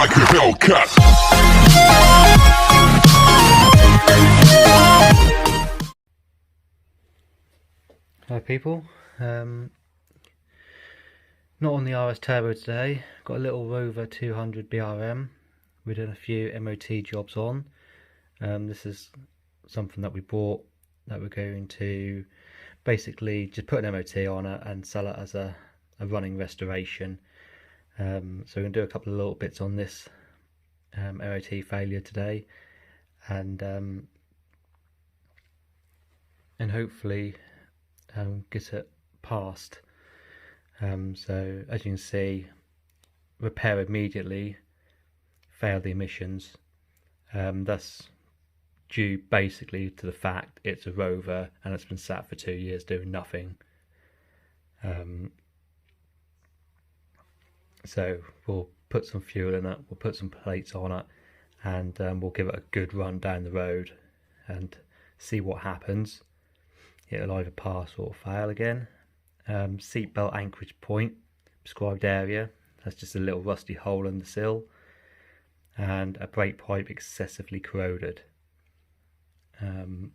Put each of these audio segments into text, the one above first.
like a Hellcat. Hi people, not on the RS Turbo today. Got a little Rover 200 BRM. We've done a few MOT jobs on. This is something that we bought that we're going to basically just put an MOT on it and sell it as a running restoration. So we're going to do a couple of little bits on this MOT failure today, and hopefully get it passed. So as you can see, repair immediately, fail the emissions. That's due basically to the fact it's a Rover and it's been sat for 2 years doing nothing. So we'll put some fuel in it, we'll put some plates on it, and we'll give it a good run down the road and see what happens. It'll either pass or fail again. Seatbelt anchorage point, prescribed area, that's just a little rusty hole in the sill, and a brake pipe excessively corroded. And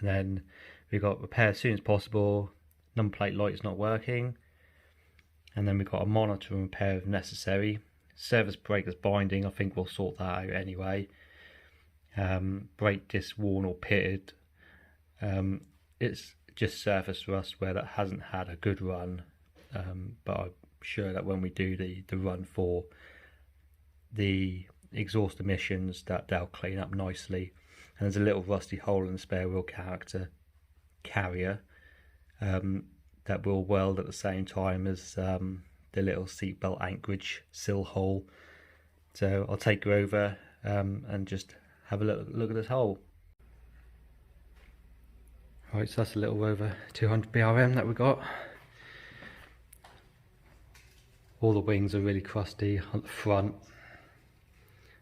then we've got repair as soon as possible, number plate light is not working, and then we've got a monitor and repair if necessary. Service breakers binding, I think we'll sort that out anyway. Brake disc worn or pitted. It's just surface rust where that hasn't had a good run, but I'm sure that when we do the run for the exhaust emissions, that they'll clean up nicely. And there's a little rusty hole in the spare wheel character carrier that will weld at the same time as the little seatbelt anchorage sill hole. So I'll take her over and just have a look at this hole. Right, so that's a little Rover 200 BRM that we got. All the wings are really crusty on the front,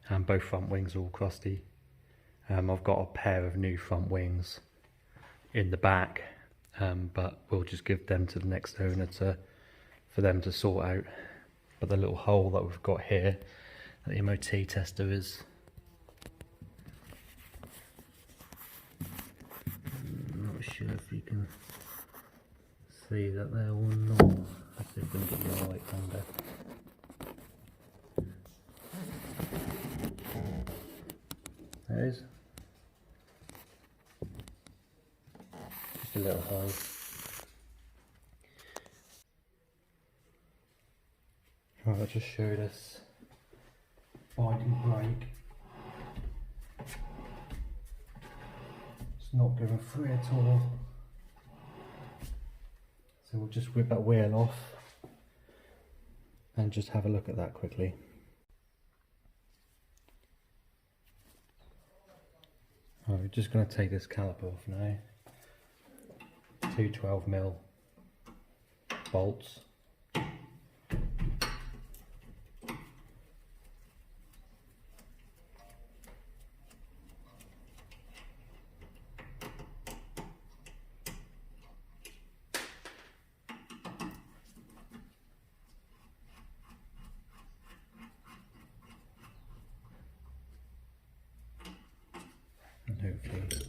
and both front wings are all crusty. I've got a pair of new front wings in the back, but we'll just give them to the next owner for them to sort out. But the little hole that we've got here, that the MOT tester is not sure if you can see that there or not. Let's see if we can get the light under. There it is. Just a little hole. Right, I'll just show this binding brake. It's not going through at all. So we'll just whip that wheel off and just have a look at that quickly. Right, we're just going to take this caliper off now. Two 12mm bolts. And hopefully it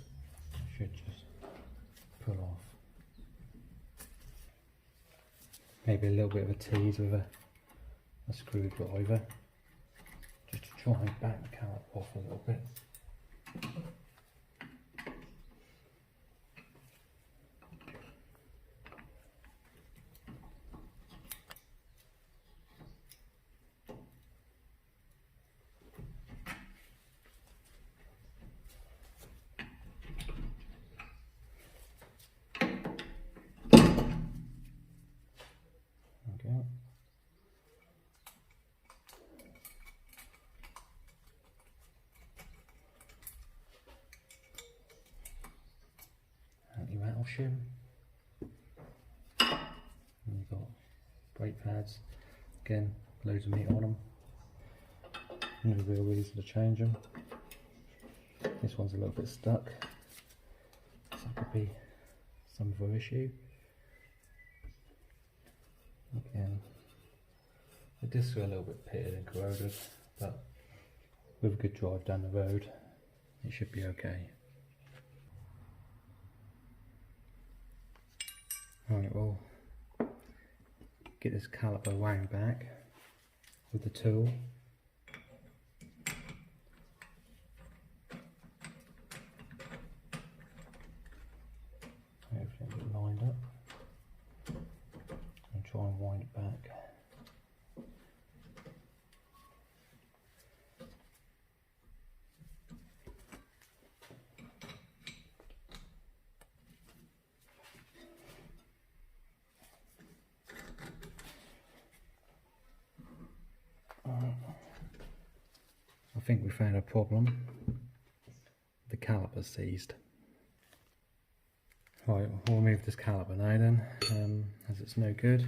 should just pull off. Maybe a little bit of a tease with a screwdriver, just to try and back the caliper off a little bit. Okay. Anti-rattle shim. And you've got brake pads. Again, loads of meat on them. No real reason to change them. This one's a little bit stuck. So that could be some other issue. Again, the discs are a little bit pitted and corroded, but with a good drive down the road, it should be okay. Right, we'll get this caliper wound back with the tool. Hopefully get it lined up and try and wind it back. I think we found a problem. The caliper seized. Right, we'll remove this caliper now then, as it's no good.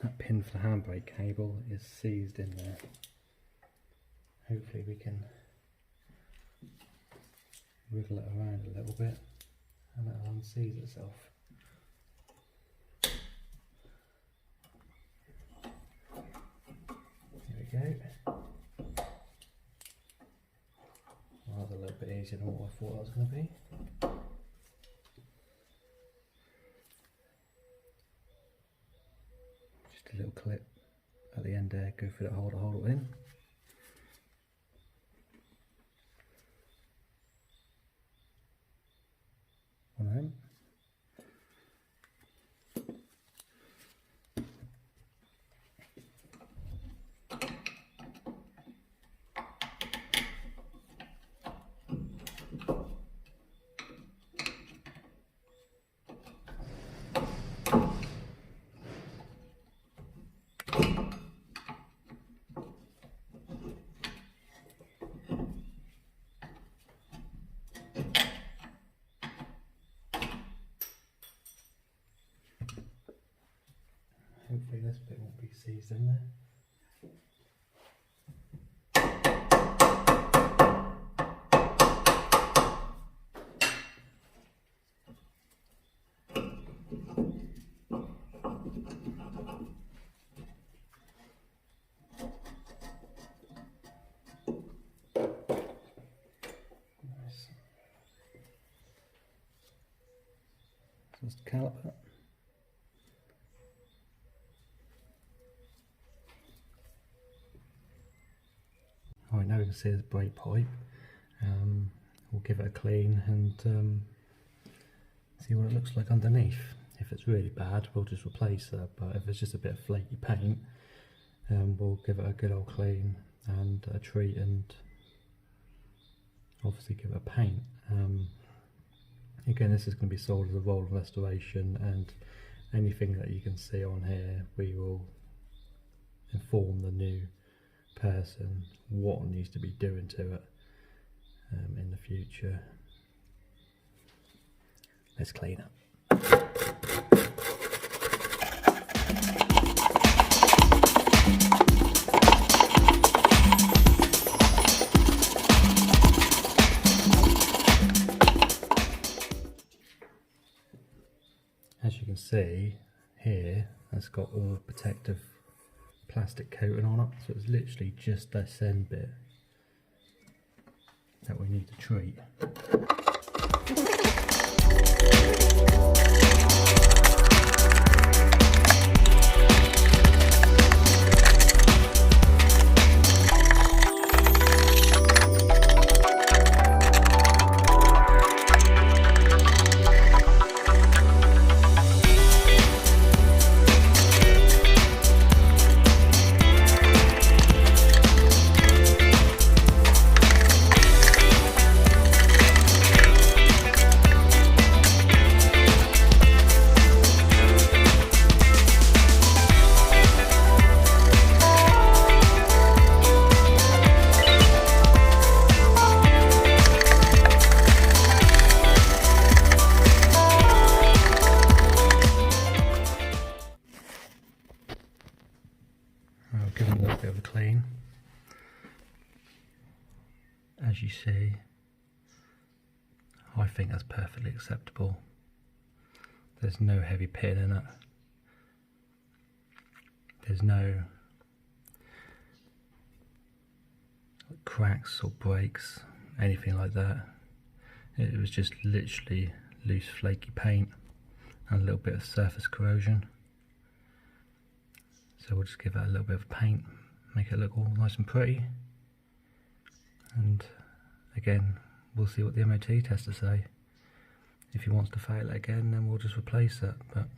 That pin for the handbrake cable is seized in there. Hopefully we can wriggle it around a little bit and it'll unseize itself. There we go. Well, that was a little bit easier than what I thought that was going to be. A little clip at the end there, go for that holder, hold it in. One of them. Hopefully this bit won't be seized in there. Nice. So that's the caliper. Right, now we can see the brake pipe. We'll give it a clean and see what it looks like underneath. If it's really bad, we'll just replace it, but if it's just a bit of flaky paint, we'll give it a good old clean and a treat and obviously give it a paint. Again, this is going to be sold as a roll restoration, and anything that you can see on here, we will inform the new person what needs to be doing to it in the future. Let's clean up. As you can see here, it's got all the protective plastic coating on it, so it's literally just this end bit that we need to treat. as you see, I think that's perfectly acceptable. There's no heavy pin in it. There's no cracks or breaks, anything like that. It was just literally loose flaky paint and a little bit of surface corrosion. So we'll just give that a little bit of paint, make it look all nice and pretty. And again, we'll see what the MOT testers say. If he wants to fail it again, then we'll just replace it. But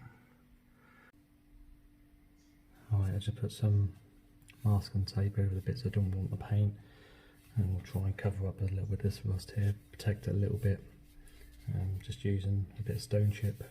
alright, I just put some masking tape over the bits I don't want the paint, and we'll try and cover up a little bit of this rust here, protect it a little bit, just using a bit of stone chip.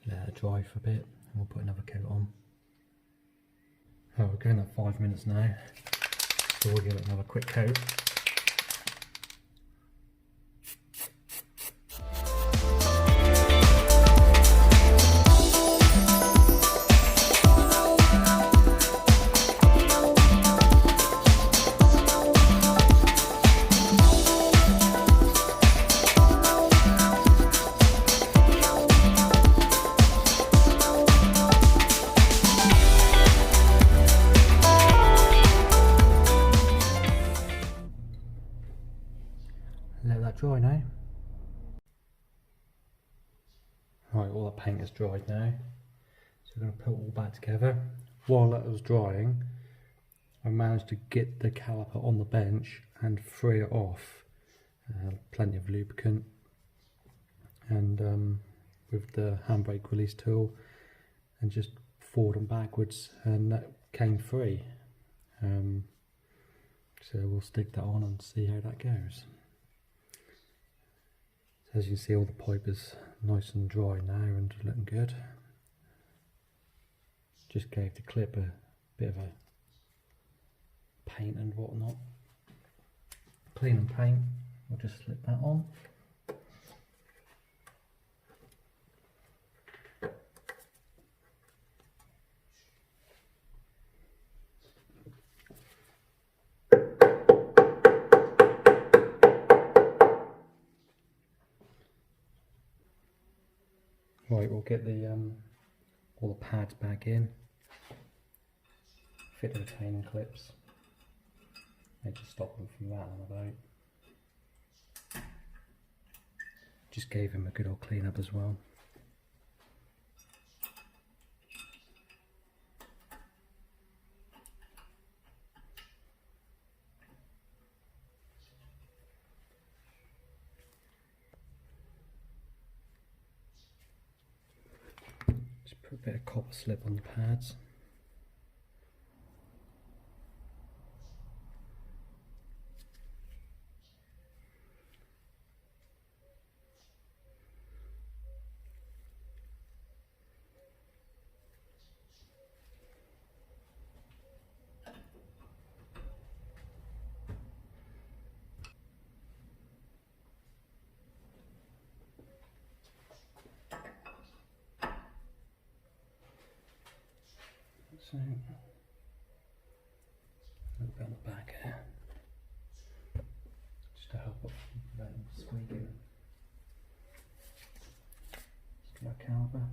Let it dry for a bit and we'll put another coat on. Oh, we're going at 5 minutes now, so we'll give it another quick coat. Let that dry now. Right, all that paint is dried now, so we're going to put it all back together. While that was drying, I managed to get the caliper on the bench and free it off. Plenty of lubricant, and with the handbrake release tool, and just forward and backwards, and that came free. So we'll stick that on and see how that goes. As you can see, all the pipe is nice and dry now and looking good. Just gave the clip a bit of a paint and whatnot. Clean and paint, we'll just slip that on. Right, we'll get the all the pads back in, fit the retaining clips, and just stop them from rattling about. Just gave him a good old clean up as well. Put a bit of copper slip on the pads. So, a little bit on the back here, just to help it prevent squeaking. Just get our caliper.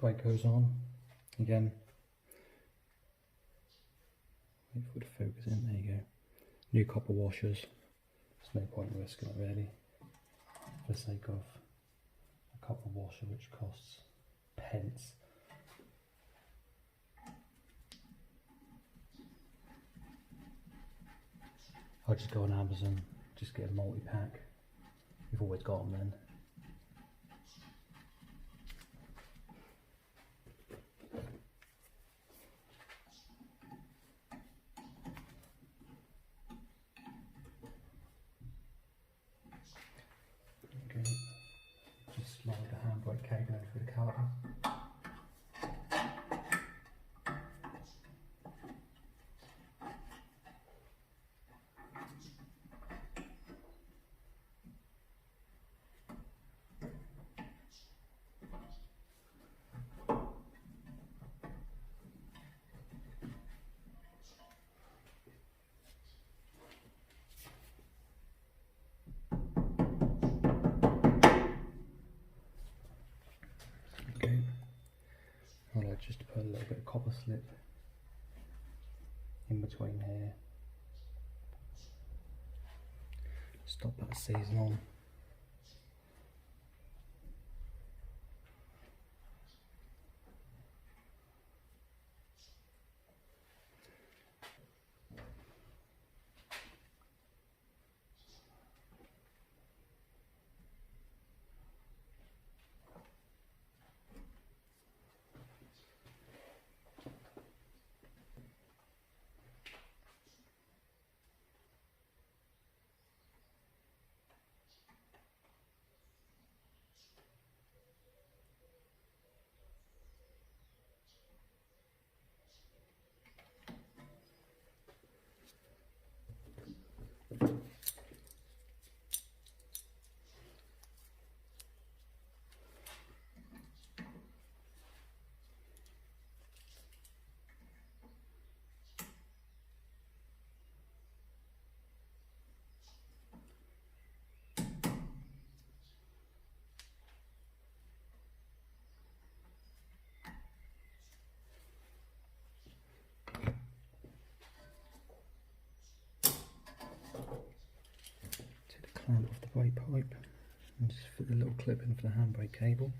brake goes on. Again, wait for the focus in, there you go. New copper washers, there's no point in risking it really, for the sake of a copper washer which costs pence. I'll just go on Amazon, just get a multi-pack, you've always got them then. Okay, just slide the handbrake cable over the caliper. Okay, I like just to put a little bit of copper slip in between here. Stop that season on. Clamp off the brake pipe and just fit the little clip in for the handbrake cable.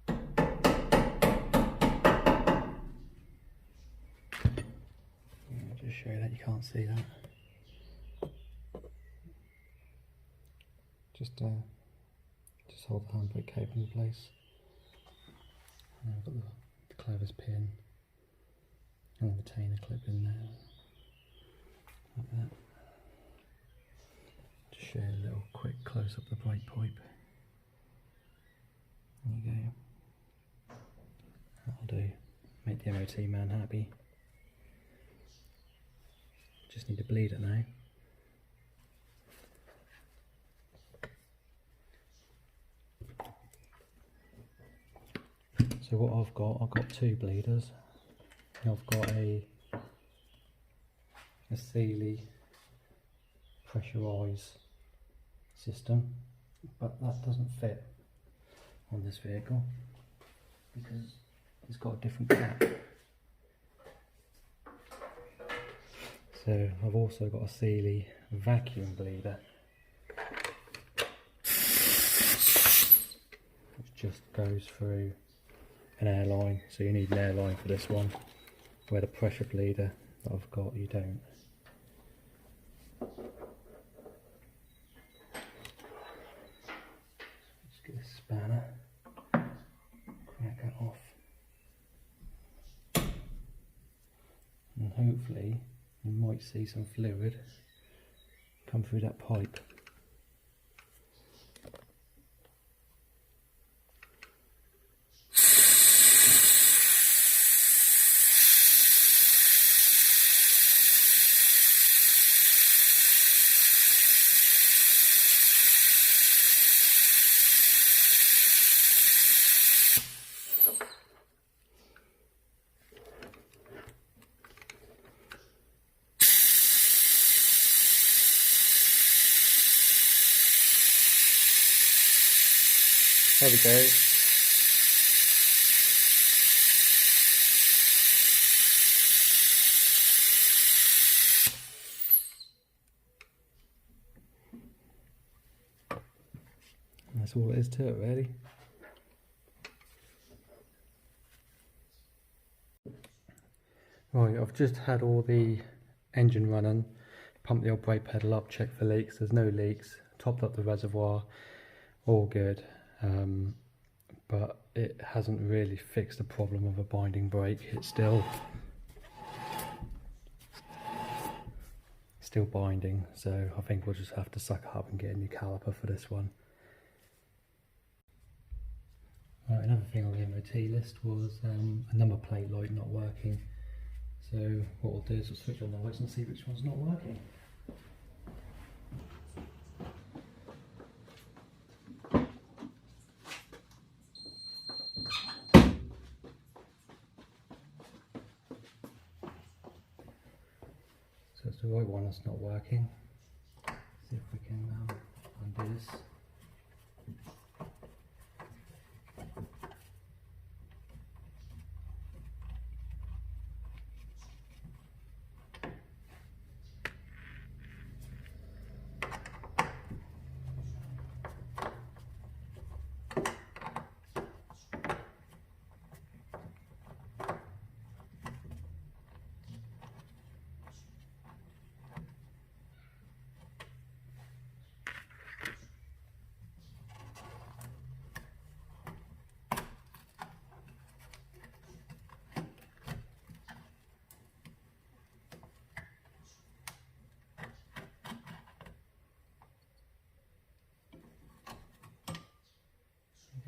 I'll just show you that you can't see that. Just hold the handbrake cable in place. And I've got the clevis pin and the retainer clip in there, like that. Just show you a little quick close up the brake pipe. There you go. That'll do. Make the MOT man happy. Just need to bleed it now. So what I've got two bleeders. I've got a Sealy pressurised system, but that doesn't fit on this vehicle because it's got a different cap. So I've also got a Sealy vacuum bleeder, which just goes through an airline, so you need an airline for this one, where the pressure bleeder that I've got, you don't. Just get a spanner, crack that off, and hopefully you might see some fluid come through that pipe. There we go. And that's all it is to it, really. Right, I've just had all the engine running, pumped the old brake pedal up, checked for leaks. There's no leaks, topped up the reservoir, all good. But it hasn't really fixed the problem of a binding brake. It's still binding, so I think we'll just have to suck it up and get a new caliper for this one. Right, another thing on the MOT list was a number plate light not working. So what we'll do is we'll switch on the lights and see which one's not working. So it's the right one that's not working. See if we can undo this.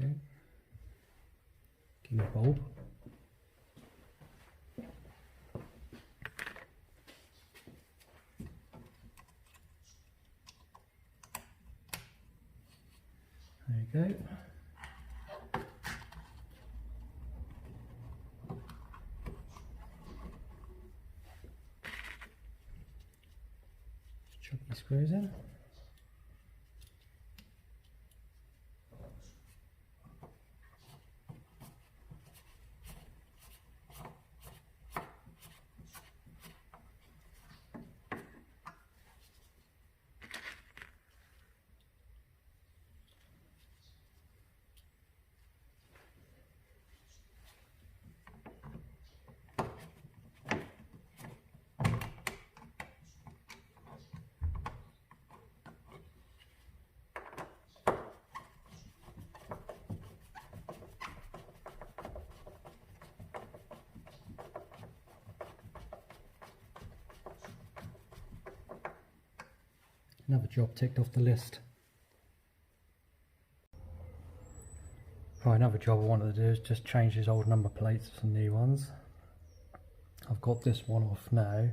Okay. Give me a bulb. There you go. Chuck the screws in. Another job ticked off the list. Right, another job I wanted to do is just change these old number plates to some new ones. I've got this one off now,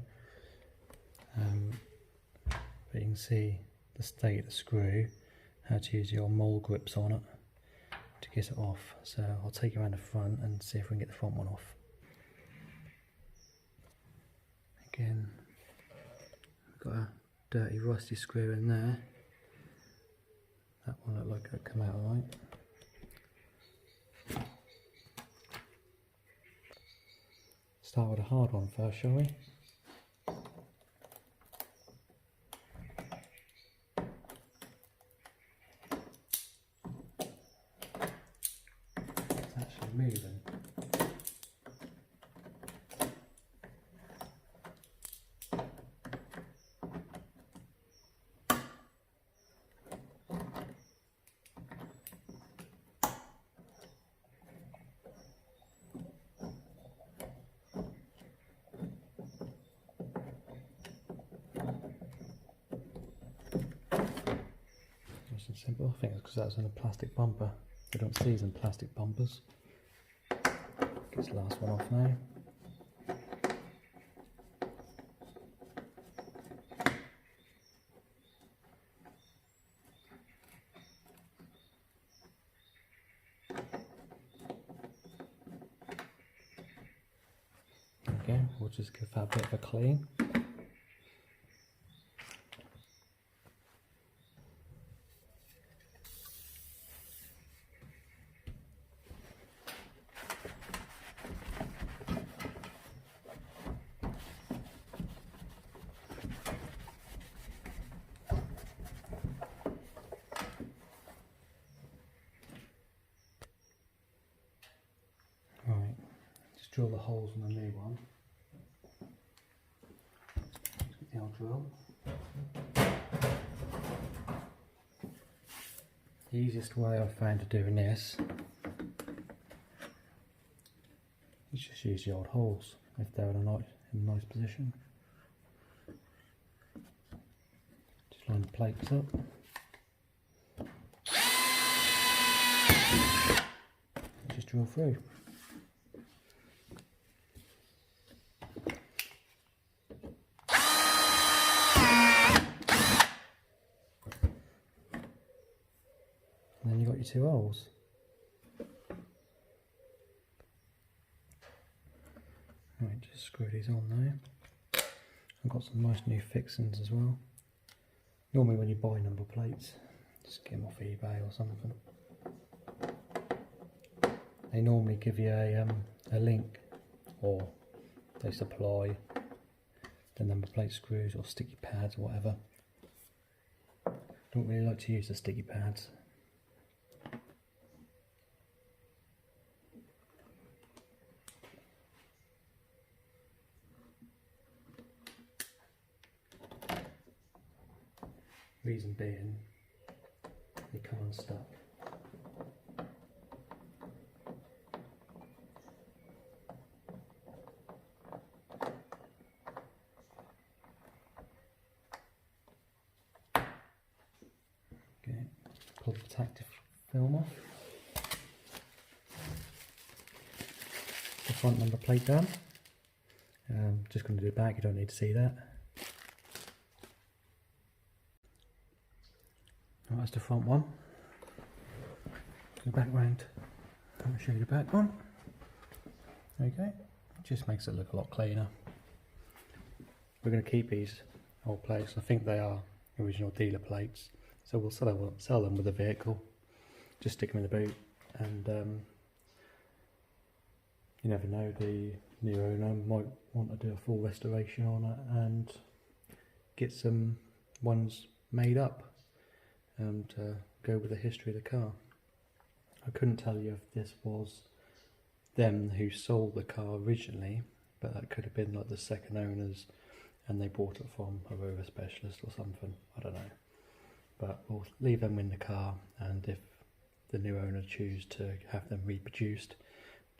but you can see the state of the screw, how to use the old mole grips on it to get it off. So I'll take it around the front and see if we can get the front one off. Again, I've got a dirty rusty screw in there. That one looked like it'd come out alright. Start with a hard one first, shall we? It's actually moving. Nice and simple. I think it's because that was in a plastic bumper. They don't see these in plastic bumpers. Get this last one off now. Okay, we'll just give that a bit of a clean. drill the holes in the new one. Get the old drill. The easiest way I've found of doing this is just use the old holes if they're in a nice position. Just line the plates up. Just drill through. And then you've got your two holes. Right, just screw these on now. I've got some nice new fixings as well. Normally when you buy number plates, just get them off eBay or something. They normally give you a link, or they supply the number plate screws or sticky pads or whatever. Don't really like to use the sticky pads. Reason being, they come unstuck. Okay, pull the protective film off. The front number plate down. Just going to do the back, you don't need to see that. Right, that's the front one. Go back round and show you the back one. Okay, just makes it look a lot cleaner. We're going to keep these old plates. I think they are original dealer plates, so we'll sell them with the vehicle. Just stick them in the boot, and you never know, the new owner might want to do a full restoration on it and get some ones made up and go with the history of the car. I couldn't tell you if this was them who sold the car originally, but that could have been like the second owners and they bought it from a Rover specialist or something, I don't know. But we'll leave them in the car, and if the new owner choose to have them reproduced,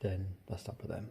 then that's up to them.